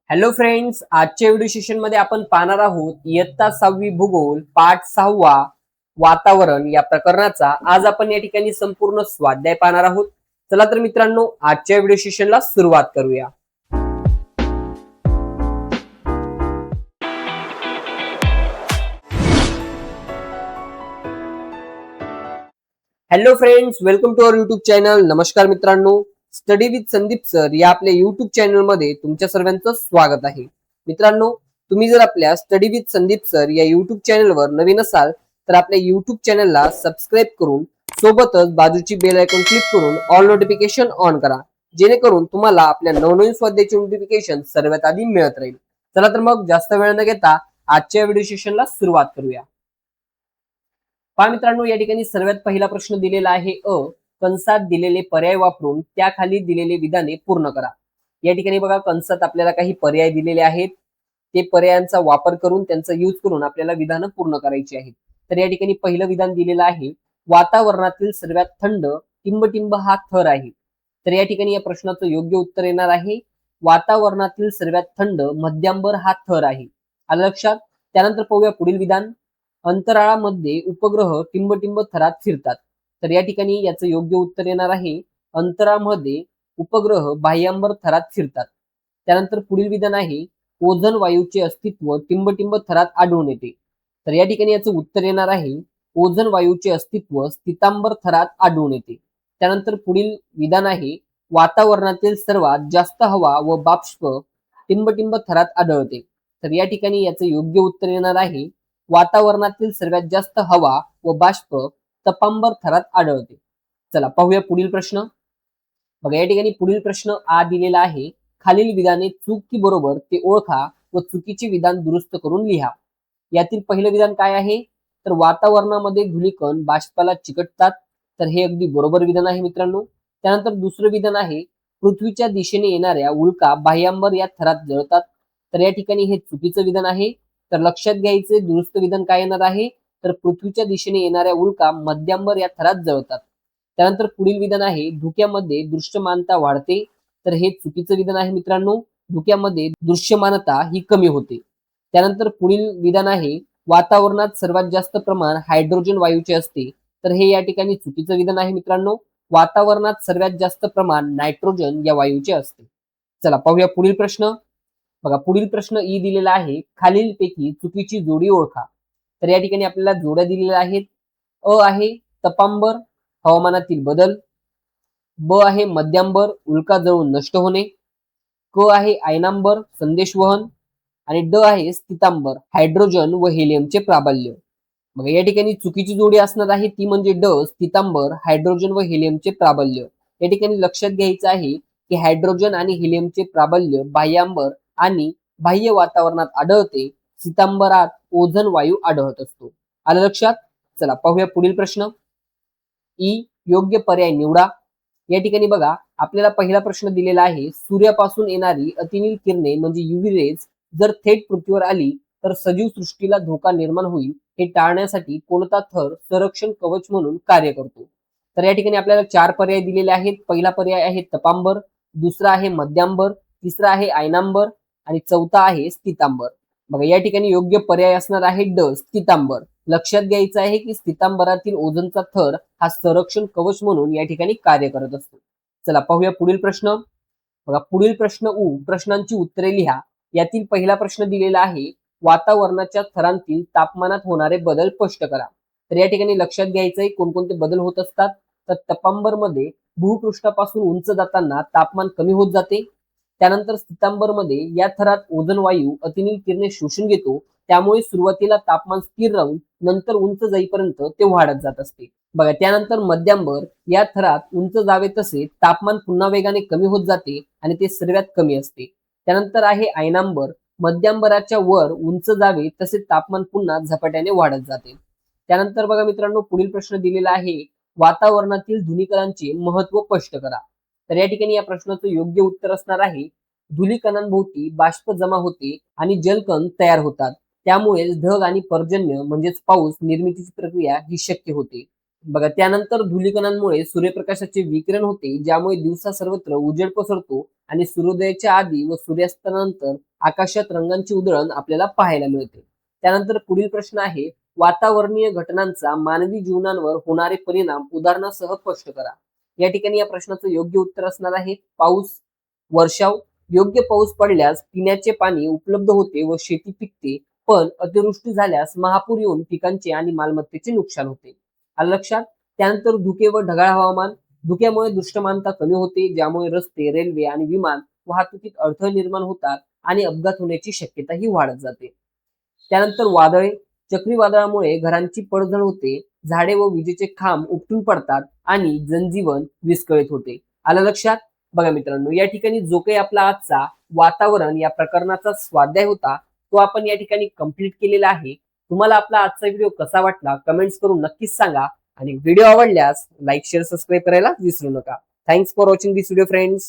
Hello friends, आजच्या video session मध्ये आपण पाहणार आहोत इयत्ता 6वी भूगोल पाठ 6वा वातावरण या प्रकरणाचा आज आपण या ठिकाणी संपूर्ण स्वाध्याय पाहणार आहोत. चला तर मित्रांनो, आजच्या व्हिडिओ सेशनला सुरुवात करूया. Hello friends, welcome to our YouTube channel. नमस्कार मित्रांनो, स्टडी विथ संदीप सर या आपल्या युट्यूब चॅनल मध्ये तुमच्या सर्वांचं स्वागत आहे. मित्रांनो, तुम्ही जर आपल्या स्टडी विथ संदीप सर या युट्यूब चॅनलवर नवीन असाल तर आपल्या युट्यूब चॅनलला सबस्क्राईब करून सोबतच बाजूची बेल आयकॉन क्लिक करून ऑल नोटिफिकेशन ऑन करा, जेणेकरून तुम्हाला आपल्या नवनवीन स्वाध्यायाचे नोटिफिकेशन सर्वात आधी मिळत राहील. चला तर मग जास्त वेळ न घेता आजच्या व्हिडिओ सेशनला सुरुवात करूया. पहा मित्रांनो, या ठिकाणी सर्वात पहिला प्रश्न दिलेला आहे कंसात दिलेले पर्याय वापरून त्याखाली दिलेले विधाने पूर्ण करा. या ठिकाणी बघा, कंसात आपल्याला काही पर्याय दिलेले आहेत, ते पर्यायांचा वापर करून त्यांचा यूज करून आपल्याला विधानं पूर्ण करायची आहेत. तर या ठिकाणी पहिलं विधान दिलेलं आहे, वातावरणातील सर्वात थंड टिंबटिंब हा थर आहे. तर या ठिकाणी या प्रश्नाचं योग्य उत्तर येणार आहे, वातावरणातील सर्वात थंड मध्यांबर हा थर आहे. आलं लक्षात? त्यानंतर पाहूया पुढील विधान, अंतराळामध्ये उपग्रह टिंबटिंब थरात फिरतात. तर या ठिकाणी याचं योग्य उत्तर येणार आहे, अंतरामध्ये उपग्रह बाह्यांबर थरात फिरतात. त्यानंतर पुढील विधान आहे, ओझोन वायूचे अस्तित्व टिंबटिंब थरात आढळून येते. तर या ठिकाणी याचं उत्तर येणार आहे, ओझोन वायूचे अस्तित्व स्थितांबर थरात आढळून येते. त्यानंतर पुढील विधान आहे, वातावरणातील सर्वात जास्त हवा व बाष्प टिंबटिंब थरात आढळते. तर या ठिकाणी याचं योग्य उत्तर येणार आहे, वातावरणातील सर्वात जास्त हवा व बाष्प तपांबर थरात आढळते. चला पाहूया पुढील प्रश्न. बघा, या ठिकाणी पुढील प्रश्न आ दिलेला आहे, खालील विधाने चूक की बरोबर ते ओळखा व चुकीचे विधान दुरुस्त करून लिहा. यातील पहिलं विधान काय आहे, तर वातावरणामध्ये धूलिकण बाष्पाला चिकटतात. तर हे अगदी बरोबर विधान आहे मित्रांनो. त्यानंतर दुसरं विधान आहे, पृथ्वीच्या दिशेने येणाऱ्या उल्का बाह्यांबर या थरात जळतात. तर या ठिकाणी हे चुकीचं विधान आहे. तर लक्षात घ्यायचे, दुरुस्त विधान काय येणार आहे, तर पृथ्वीच्या दिशेने येणाऱ्या उल्का मध्यांबर या थरात जळतात. त्यानंतर पुढील विधान आहे, धुक्यामध्ये दृश्यमानता वाढते. तर हे चुकीचं विधान आहे मित्रांनो, धुक्यामध्ये दृश्यमानता ही कमी होते. त्यानंतर पुढील विधान आहे, वातावरणात सर्वात जास्त प्रमाण हायड्रोजन वायूचे असते. तर हे या ठिकाणी चुकीचं विधान आहे मित्रांनो, वातावरणात सर्वात जास्त प्रमाण नायट्रोजन या वायूचे असते. चला पाहूया पुढील प्रश्न. बघा, पुढील प्रश्न ई दिलेला आहे, खालीलपैकी चुकीची जोडी ओळखा. तर या ठिकाणी आपल्याला जोड्या दिलेल्या आहेत. अ आहे तपांबर, हवामानातील बदल. ब आहे मध्यांबर, उल्का जळून नष्ट होणे. क आहे आयनांबर, संदेशवहन. आणि ड आहे स्थितांबर, हायड्रोजन व हेलियमचे प्राबल्य. बघा, या ठिकाणी चुकीची जोडी असणार आहे, ती म्हणजे ड स्थितांबर, हायड्रोजन व हेलियमचे प्राबल्य. या ठिकाणी लक्षात घ्यायचं आहे की हायड्रोजन आणि हेलियमचे प्राबल्य बाह्यांबर आणि बाह्य वातावरणात आढळते, सितांबरात ओझोन वायू आढळत असतो. आलं लक्षात? चला पाहूया पुढील प्रश्न. ई योग्य पर्याय निवडा. या ठिकाणी बघा, आपल्याला पहिला प्रश्न दिलेला आहे, सूर्यापासून येणारी अतिनील किरणे म्हणजे युव्ही रेज जर थेट पृथ्वीवर आली तर सजीव सृष्टीला धोका निर्माण होईल. हे टाळण्यासाठी कोणता थर संरक्षण कवच म्हणून कार्य करतो? तर या ठिकाणी आपल्याला चार पर्याय दिलेले आहेत. पहिला पर्याय आहे तपांबर, दुसरा आहे मध्यांबर, तिसरा आहे आयनांबर आणि चौथा आहे स्थितांबर. बघा, या ठिकाणी योग्य पर्याय असणार आहे ड स्थितांबर. लक्षात घ्यायचं आहे की स्थितांबरातील ओझोनचा थर हा संरक्षण कवच म्हणून या ठिकाणी कार्य करत असतो. चला पाहूया पुढील प्रश्न. बघा, पुढील प्रश्न प्रश्नांची उत्तरे लिहा. यातील पहिला प्रश्न दिलेला आहे, वातावरणाच्या थरांतील तापमानात होणारे बदल स्पष्ट करा. तर या ठिकाणी लक्षात घ्यायचंय कोणकोणते बदल होत असतात. तर तपांबर मध्ये भूपृष्ठापासून उंच जाताना तापमान कमी होत जाते. त्यानंतर स्थितांबर मध्ये या थरात ओझोन वायू अतिनील किरणे शोषून घेतो, त्यामुळे सुरुवातीला तापमान स्थिर राहून नंतर उंच जाईपर्यंत ते वाढत जात असते. बघा, त्यानंतर मध्यांबर या थरात उंच जावे तसे तापमान पुन्हा वेगाने कमी होत जाते आणि ते सर्वात कमी असते. त्यानंतर आहे आयनांबर, मध्यांबराच्या वर उंच जावे तसे तापमान पुन्हा झपाट्याने वाढत जाते. त्यानंतर बघा मित्रांनो, पुढील प्रश्न दिलेला आहे, वातावरणातील धूलिकणांचे महत्व स्पष्ट करा. तर या ठिकाणी या प्रश्नाचं योग्य उत्तर असणार आहे, धूलिकणांभोवती बाष्प जमा होते आणि जलकण तयार होतात, त्यामुळे ढग आणि पर्जन्य म्हणजेच पाऊस निर्मितीची प्रक्रिया ही शक्य होते. बघा, त्यानंतर धूलिकणांमुळे सूर्यप्रकाशाचे विकिरण होते, ज्यामुळे दिवसा सर्वत्र उजेड पसरतो आणि सूर्योदयाच्या आधी व सूर्यास्तानंतर आकाशात रंगांची उधळण आपल्याला पाहायला मिळते. त्यानंतर पुढील प्रश्न आहे, वातावरणीय घटनांचा मानवी जीवनावर होणारे परिणाम उदाहरणासह स्पष्ट करा. या ठिकाणी या प्रश्नाचं योग्य उत्तर असणार आहे पाऊस. वर्षाव. योग्य पाऊस पडल्यास पिण्याचे पाणी उपलब्ध होते व शेती पिकते, पण अतिवृष्टी झाल्यास महापूर येऊन पिकांचे आणि मालमत्तेचे नुकसान होते. आलं लक्षात? त्यानंतर धुके व ढगाळ हवामान. धुक्यामुळे दृश्यमानता कमी होते, ज्यामुळे रस्ते, रेल्वे आणि विमान वाहतुकीत अडथळे निर्माण होतात आणि अपघात होण्याची शक्यता ही वाढत जाते. त्यानंतर वादळे. चक्रीवादळामुळे घरांची पडझड होते, झाडे व विजेचे खांब उपटून पडतात आणि जनजीवन विस्कळीत होते. आलं लक्षात? बघा मित्रांनो, या ठिकाणी जो काही आपला आजचा वातावरण या प्रकरणाचा स्वाध्याय होता तो आपण या ठिकाणी कंप्लीट केलेला आहे. तुम्हाला आपला आजचा व्हिडिओ कसा वाटला कमेंट्स करून नक्कीच सांगा आणि व्हिडिओ आवडल्यास लाईक शेअर सबस्क्राईब करायला विसरू नका. Thanks for watching this video friends.